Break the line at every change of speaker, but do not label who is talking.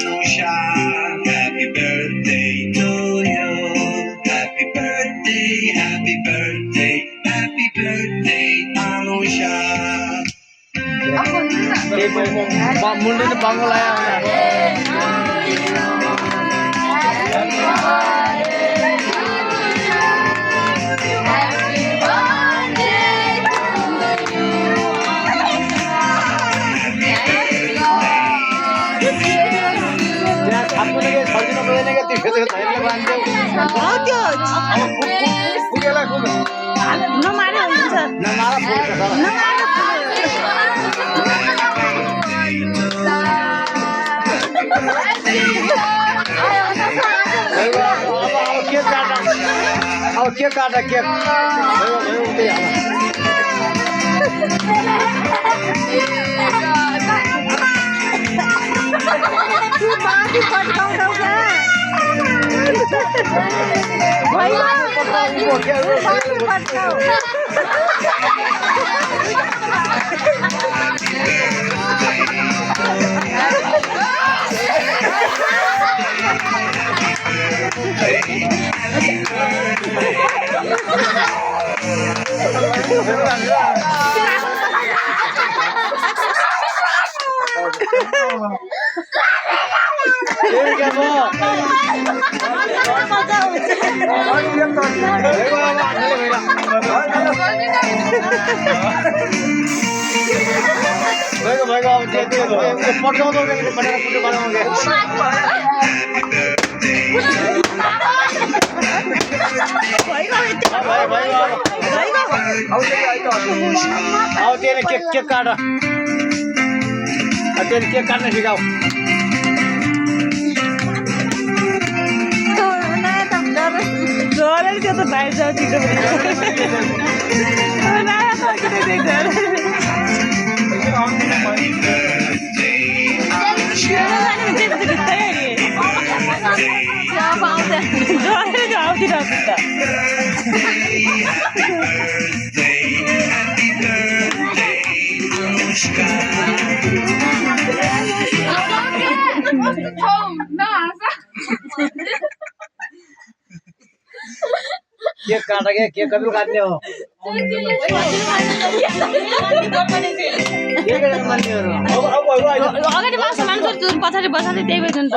Anusha. Happy birthday to you. Happy birthday, happy birthday, happy birthday, Anusha.
मुंडे ने बांगो लाया अब के काटा के केक काटा केक काट्न सिकाऊ
जोरले त्यो त बाहिर जाऊ छिटो
केक काटा के केक कभी काट्ने हो
अगाडि मासु मान्छ पछाडि बसाल्दै त्यही भइदिनु